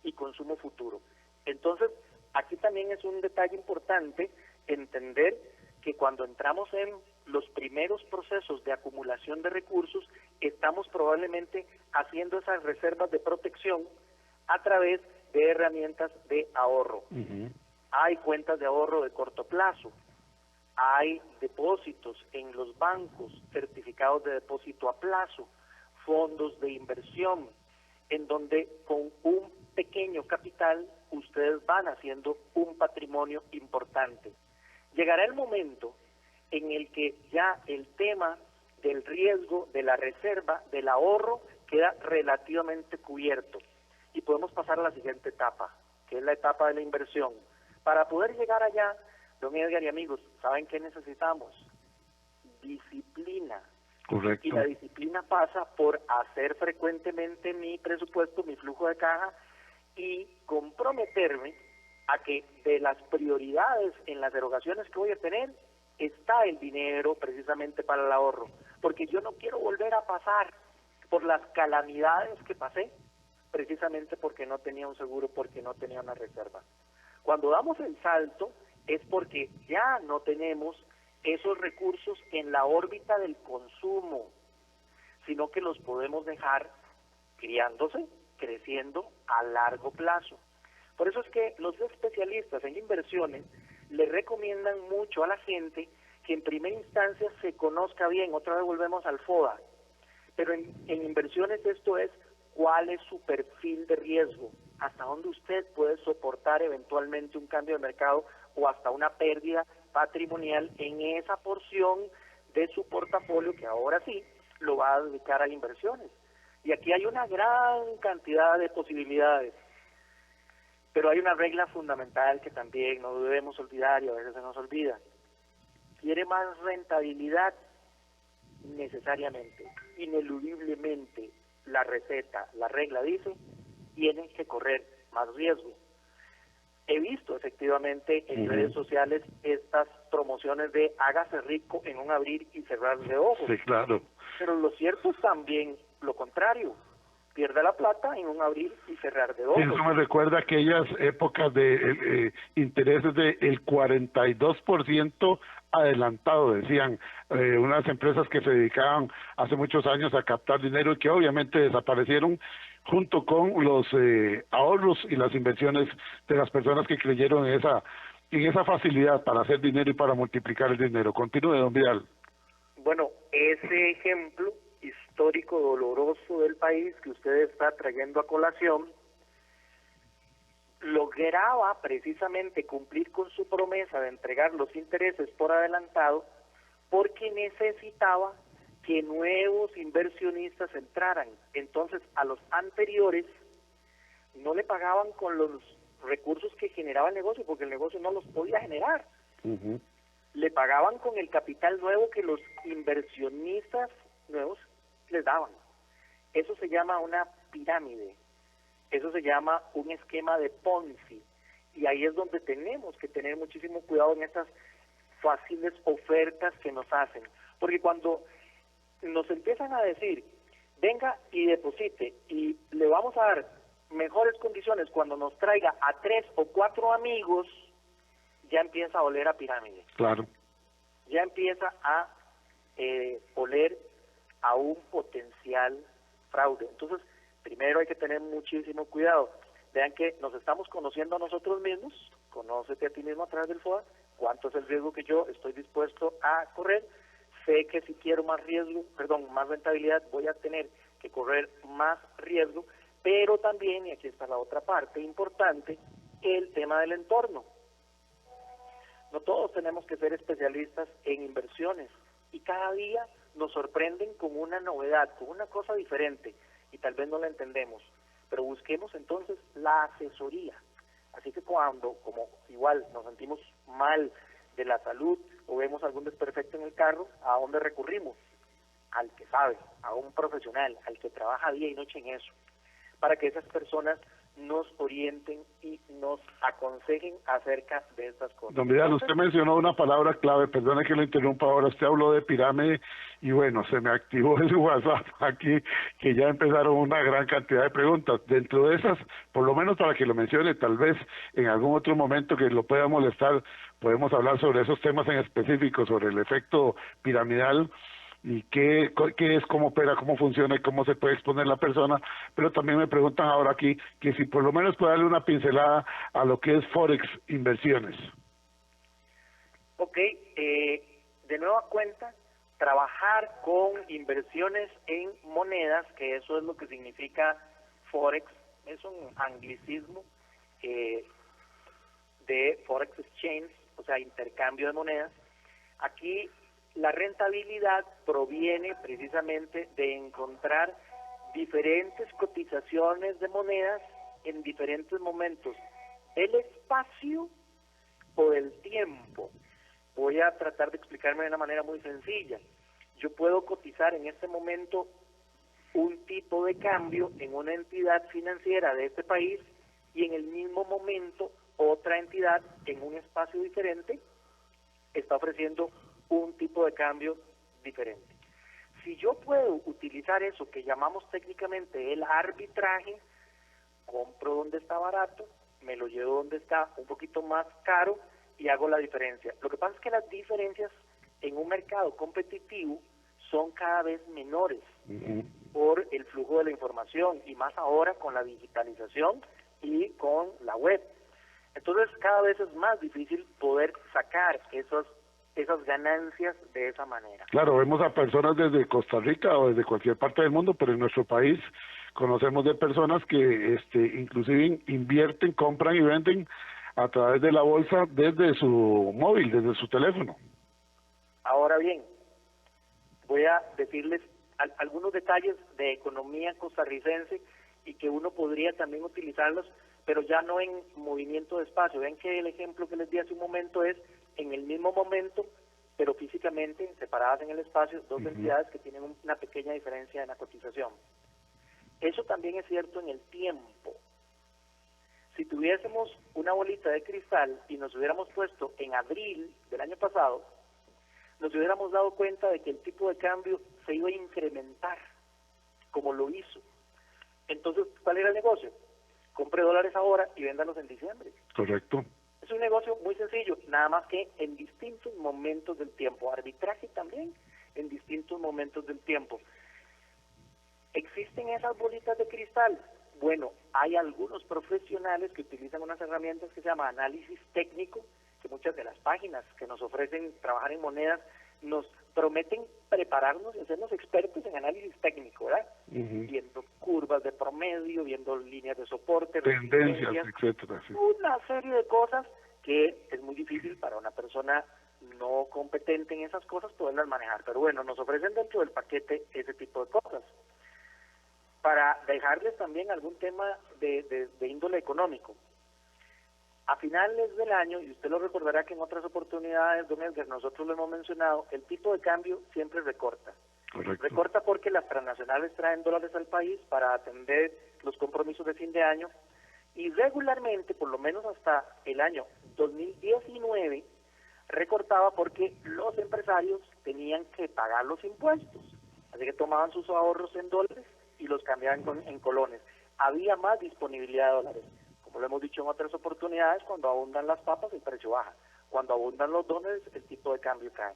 y consumo futuro. Entonces, aquí también es un detalle importante entender que cuando entramos en los primeros procesos de acumulación de recursos, estamos probablemente haciendo esas reservas de protección a través de herramientas de ahorro. Hay cuentas de ahorro de corto plazo, hay depósitos en los bancos, certificados de depósito a plazo, fondos de inversión, en donde con un pequeño capital ustedes van haciendo un patrimonio importante. Llegará el momento en el que ya el tema del riesgo, de la reserva, del ahorro, queda relativamente cubierto y podemos pasar a la siguiente etapa, que es la etapa de la inversión. Para poder llegar allá, don Edgar y amigos, ¿saben qué necesitamos? Disciplina. Correcto. Y la disciplina pasa por hacer frecuentemente mi presupuesto, mi flujo de caja y comprometerme a que de las prioridades en las erogaciones que voy a tener está el dinero precisamente para el ahorro, porque yo no quiero volver a pasar por las calamidades que pasé precisamente porque no tenía un seguro, porque no tenía una reserva. Cuando damos el salto es porque ya no tenemos esos recursos en la órbita del consumo, sino que los podemos dejar criándose, creciendo a largo plazo. Por eso es que los especialistas en inversiones le recomiendan mucho a la gente que en primera instancia se conozca bien, otra vez volvemos al FODA, pero en inversiones esto es cuál es su perfil de riesgo, hasta dónde usted puede soportar eventualmente un cambio de mercado o hasta una pérdida patrimonial en esa porción de su portafolio que ahora sí lo va a dedicar a inversiones. Y aquí hay una gran cantidad de posibilidades, pero hay una regla fundamental que también no debemos olvidar y a veces se nos olvida. ¿Quiere más rentabilidad? Necesariamente, ineludiblemente, la receta, la regla dice, tienen que correr más riesgo. He visto efectivamente en redes sociales estas promociones de hágase rico en un abrir y cerrar de ojos. Sí, claro. Pero lo cierto es también lo contrario. Pierde la plata en un abrir y cerrar de ojos. Eso me recuerda aquellas épocas de intereses del 42% adelantado, decían unas empresas que se dedicaban hace muchos años a captar dinero y que obviamente desaparecieron junto con los ahorros y las inversiones de las personas que creyeron en esa facilidad para hacer dinero y para multiplicar el dinero. Continúe, don Vidal. Bueno, ese ejemplo histórico doloroso del país que usted está trayendo a colación lograba precisamente cumplir con su promesa de entregar los intereses por adelantado porque necesitaba que nuevos inversionistas entraran. Entonces a los anteriores no le pagaban con los recursos que generaba el negocio porque el negocio no los podía generar. Le pagaban con el capital nuevo que los inversionistas nuevos les daban. Eso se llama una pirámide, eso se llama un esquema de Ponzi, y ahí es donde tenemos que tener muchísimo cuidado en estas fáciles ofertas que nos hacen, porque cuando nos empiezan a decir, venga y deposite, y le vamos a dar mejores condiciones cuando nos traiga a 3 o 4 amigos, ya empieza a oler a pirámide. Claro. Ya empieza a oler a un potencial fraude. Entonces, primero hay que tener muchísimo cuidado. Vean que nos estamos conociendo a nosotros mismos, conócete a ti mismo a través del FODA, cuánto es el riesgo que yo estoy dispuesto a correr, sé que si quiero más rentabilidad voy a tener que correr más riesgo, pero también, y aquí está la otra parte importante, el tema del entorno. No todos tenemos que ser especialistas en inversiones y cada día nos sorprenden con una novedad, con una cosa diferente y tal vez no la entendemos, pero busquemos entonces la asesoría. Así que cuando, como igual nos sentimos mal de la salud o vemos algún desperfecto en el carro, ¿a dónde recurrimos? Al que sabe, a un profesional, al que trabaja día y noche en eso, para que esas personas nos orienten y nos aconsejen acerca de estas cosas. Don Vidal, usted mencionó una palabra clave, perdone que lo interrumpa ahora, usted habló de pirámide y bueno, se me activó el WhatsApp aquí, que ya empezaron una gran cantidad de preguntas. Dentro de esas, por lo menos para que lo mencione, tal vez en algún otro momento que lo pueda molestar, podemos hablar sobre esos temas en específico, sobre el efecto piramidal, y qué es, cómo opera, cómo funciona y cómo se puede exponer la persona, pero también me preguntan ahora aquí que si por lo menos puede darle una pincelada a lo que es Forex inversiones. Ok, de nueva cuenta, trabajar con inversiones en monedas, que eso es lo que significa Forex, es un anglicismo de Forex Exchange, o sea, intercambio de monedas. Aquí la rentabilidad proviene precisamente de encontrar diferentes cotizaciones de monedas en diferentes momentos del espacio o del tiempo. Voy a tratar de explicarme de una manera muy sencilla. Yo puedo cotizar en este momento un tipo de cambio en una entidad financiera de este país y en el mismo momento otra entidad en un espacio diferente está ofreciendo un tipo de cambio diferente. Si yo puedo utilizar eso que llamamos técnicamente el arbitraje, compro donde está barato, me lo llevo donde está un poquito más caro y hago la diferencia. Lo que pasa es que las diferencias en un mercado competitivo son cada vez menores por el flujo de la información y más ahora con la digitalización y con la web. Entonces cada vez es más difícil poder sacar esas ganancias de esa manera. Claro, vemos a personas desde Costa Rica o desde cualquier parte del mundo, pero en nuestro país conocemos de personas que inclusive invierten, compran y venden a través de la bolsa desde su móvil, desde su teléfono. Ahora bien, voy a decirles algunos detalles de economía costarricense y que uno podría también utilizarlos, pero ya no en movimiento de espacio. Ven que el ejemplo que les di hace un momento es en el mismo momento, pero físicamente separadas en el espacio, dos entidades que tienen una pequeña diferencia en la cotización. Eso también es cierto en el tiempo. Si tuviésemos una bolita de cristal y nos hubiéramos puesto en abril del año pasado, nos hubiéramos dado cuenta de que el tipo de cambio se iba a incrementar, como lo hizo. Entonces, ¿cuál era el negocio? Compre dólares ahora y véndalos en diciembre. Correcto. Es un negocio muy sencillo, nada más que en distintos momentos del tiempo. Arbitraje también en distintos momentos del tiempo. ¿Existen esas bolitas de cristal? Bueno, hay algunos profesionales que utilizan unas herramientas que se llama análisis técnico, que muchas de las páginas que nos ofrecen trabajar en monedas nos prometen prepararnos y hacernos expertos en análisis técnico, ¿verdad? Viendo curvas de promedio, viendo líneas de soporte, tendencias, etcétera. Sí. Una serie de cosas que es muy difícil para una persona no competente en esas cosas poderlas manejar. Pero bueno, nos ofrecen dentro del paquete ese tipo de cosas. Para dejarles también algún tema de índole económico. A finales del año, y usted lo recordará que en otras oportunidades, don Edgar, nosotros lo hemos mencionado, el tipo de cambio siempre recorta. Correcto. Recorta porque las transnacionales traen dólares al país para atender los compromisos de fin de año y regularmente, por lo menos hasta el año 2019, recortaba porque los empresarios tenían que pagar los impuestos. Así que tomaban sus ahorros en dólares y los cambiaban en colones. Había más disponibilidad de dólares. Como lo hemos dicho en otras oportunidades, cuando abundan las papas el precio baja. Cuando abundan los dólares el tipo de cambio cae.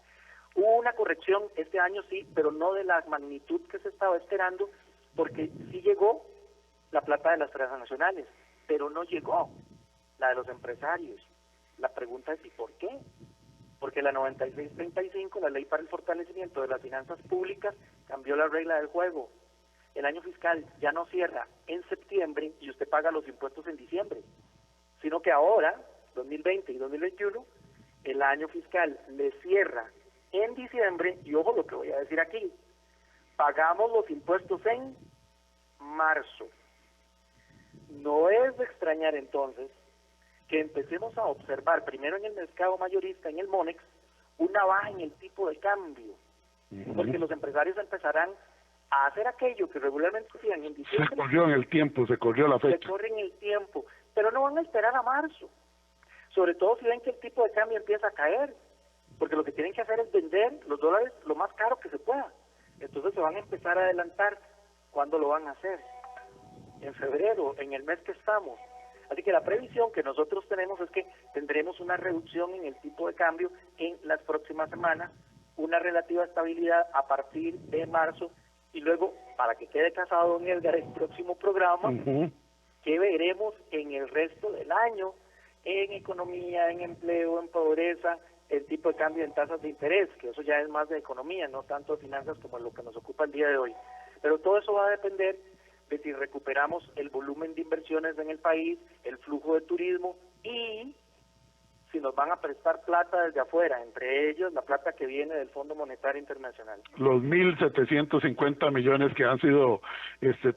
Hubo una corrección este año sí, pero no de la magnitud que se estaba esperando, porque sí llegó la plata de las transnacionales, pero no llegó la de los empresarios. La pregunta es ¿y por qué? Porque la 9635, la Ley para el Fortalecimiento de las Finanzas Públicas, cambió la regla del juego. El año fiscal ya no cierra en septiembre y usted paga los impuestos en diciembre, sino que ahora, 2020 y 2021, el año fiscal le cierra en diciembre, y ojo lo que voy a decir aquí, pagamos los impuestos en marzo. No es de extrañar entonces que empecemos a observar, primero en el mercado mayorista, en el Monex, una baja en el tipo de cambio, porque los empresarios empezarán a hacer aquello que regularmente hacían en diciembre. Se corrió en el tiempo, se corrió la fecha. Se corre en el tiempo, pero no van a esperar a marzo. Sobre todo si ven que el tipo de cambio empieza a caer, porque lo que tienen que hacer es vender los dólares lo más caro que se pueda. Entonces se van a empezar a adelantar. ¿Cuándo lo van a hacer? En febrero, en el mes que estamos. Así que la previsión que nosotros tenemos es que tendremos una reducción en el tipo de cambio en las próximas semanas, una relativa estabilidad a partir de marzo, y luego, para que quede casado don Edgar, el próximo programa, que veremos en el resto del año, en economía, en empleo, en pobreza, el tipo de cambio en tasas de interés, que eso ya es más de economía, no tanto de finanzas como lo que nos ocupa el día de hoy. Pero todo eso va a depender de si recuperamos el volumen de inversiones en el país, el flujo de turismo y si nos van a prestar plata desde afuera, entre ellos la plata que viene del Fondo Monetario Internacional. Los 1.750 millones que han sido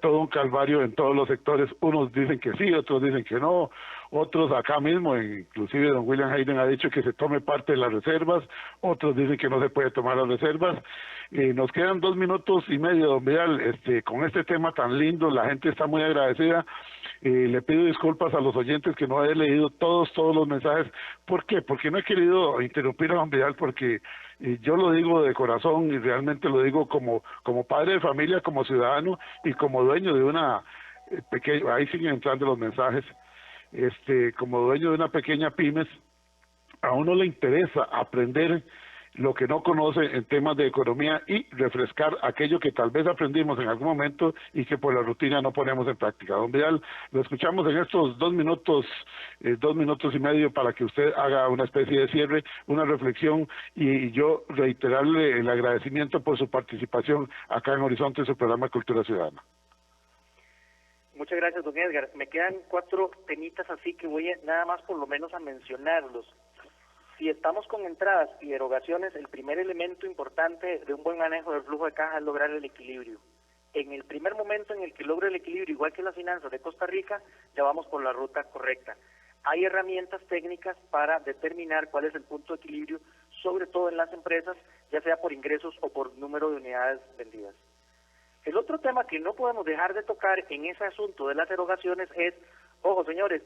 todo un calvario en todos los sectores, unos dicen que sí, otros dicen que no, otros acá mismo, inclusive don William Hayden ha dicho que se tome parte de las reservas, otros dicen que no se puede tomar las reservas. Nos quedan 2 minutos y medio, don Vidal, con este tema tan lindo, la gente está muy agradecida. Le pido disculpas a los oyentes que no he leído todos los mensajes. ¿Por qué? Porque no he querido interrumpir a don Vidal, porque yo lo digo de corazón y realmente lo digo como padre de familia, como ciudadano y como dueño de una pequeña, ahí siguen entrando los mensajes, como dueño de una pequeña pymes. A uno le interesa aprender lo que no conoce en temas de economía y refrescar aquello que tal vez aprendimos en algún momento y que por la rutina no ponemos en práctica. Don Vidal, lo escuchamos en estos 2 minutos, 2 minutos y medio para que usted haga una especie de cierre, una reflexión y yo reiterarle el agradecimiento por su participación acá en Horizonte, su programa de Cultura Ciudadana. Muchas gracias, don Edgar. Me quedan 4 temitas así que voy nada más por lo menos a mencionarlos. Si estamos con entradas y erogaciones, el primer elemento importante de un buen manejo del flujo de caja es lograr el equilibrio. En el primer momento en el que logre el equilibrio, igual que las finanzas de Costa Rica, ya vamos por la ruta correcta. Hay herramientas técnicas para determinar cuál es el punto de equilibrio, sobre todo en las empresas, ya sea por ingresos o por número de unidades vendidas. El otro tema que no podemos dejar de tocar en ese asunto de las erogaciones es, ojo señores,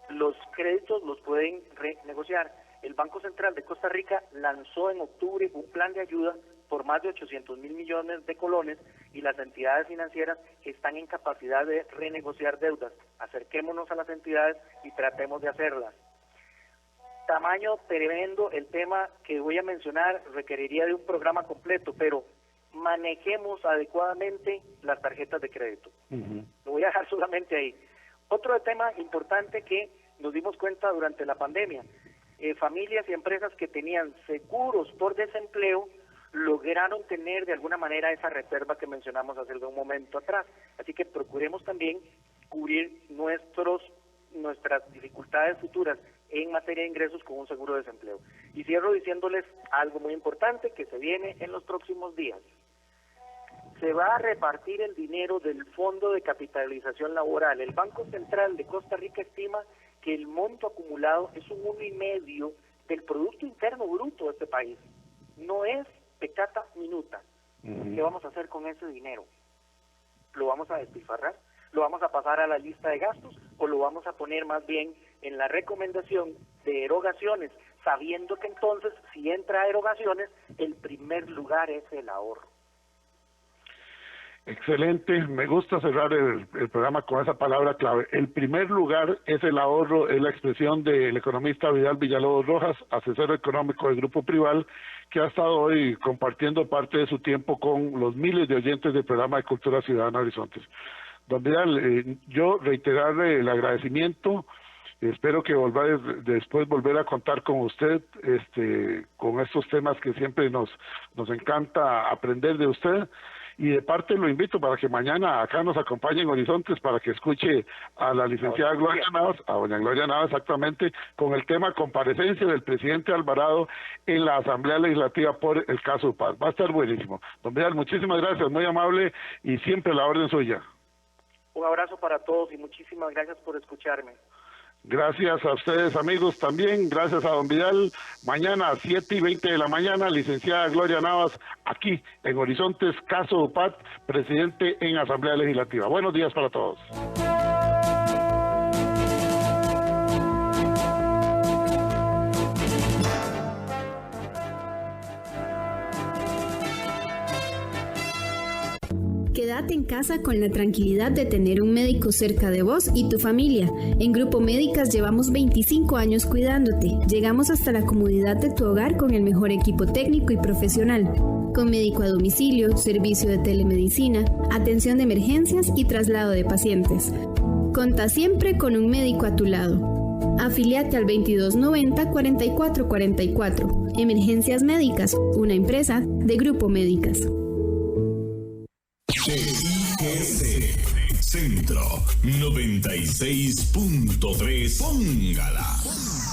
los créditos los pueden renegociar. El Banco Central de Costa Rica lanzó en octubre un plan de ayuda por más de 800.000 millones de colones y las entidades financieras están en capacidad de renegociar deudas. Acerquémonos a las entidades y tratemos de hacerlas. Tamaño tremendo, el tema que voy a mencionar requeriría de un programa completo, pero manejemos adecuadamente las tarjetas de crédito. Lo voy a dejar solamente ahí. Otro tema importante que nos dimos cuenta durante la pandemia, familias y empresas que tenían seguros por desempleo lograron tener de alguna manera esa reserva que mencionamos hace un momento atrás. Así que procuremos también cubrir nuestras dificultades futuras en materia de ingresos con un seguro de desempleo. Y cierro diciéndoles algo muy importante que se viene en los próximos días. Se va a repartir el dinero del Fondo de Capitalización Laboral. El Banco Central de Costa Rica estima que el monto acumulado es un 1,5% del Producto Interno Bruto de este país. No es pecata minuta. ¿Qué vamos a hacer con ese dinero? ¿Lo vamos a despilfarrar? ¿Lo vamos a pasar a la lista de gastos? ¿O lo vamos a poner más bien en la recomendación de erogaciones, sabiendo que entonces, si entra a erogaciones, el primer lugar es el ahorro? Excelente, me gusta cerrar el programa con esa palabra clave. El primer lugar es el ahorro, es la expresión del economista Vidal Villalobos Rojas, asesor económico del Grupo Prival, que ha estado hoy compartiendo parte de su tiempo con los miles de oyentes del programa de Cultura Ciudadana Horizontes. Don Vidal, yo reiterarle el agradecimiento, espero que después volver a contar con usted con estos temas que siempre nos encanta aprender de usted. Y de parte lo invito para que mañana acá nos acompañe en Horizontes para que escuche a la licenciada Gloria Navas, a doña Gloria Navas exactamente, con el tema comparecencia del presidente Alvarado en la Asamblea Legislativa por el caso Paz. Va a estar buenísimo. Don Vidal, muchísimas gracias, muy amable y siempre la orden suya. Un abrazo para todos y muchísimas gracias por escucharme. Gracias a ustedes, amigos, también. Gracias a don Vidal. Mañana a 7:20 de la mañana, licenciada Gloria Navas, aquí en Horizontes, caso UPAT, presidente en Asamblea Legislativa. Buenos días para todos. Quédate en casa con la tranquilidad de tener un médico cerca de vos y tu familia. En Grupo Médicas llevamos 25 años cuidándote. Llegamos hasta la comodidad de tu hogar con el mejor equipo técnico y profesional. Con médico a domicilio, servicio de telemedicina, atención de emergencias y traslado de pacientes. Conta siempre con un médico a tu lado. Afíliate al 2290-4444. Emergencias Médicas, una empresa de Grupo Médicas. CIGC Centro 96.3. Póngala.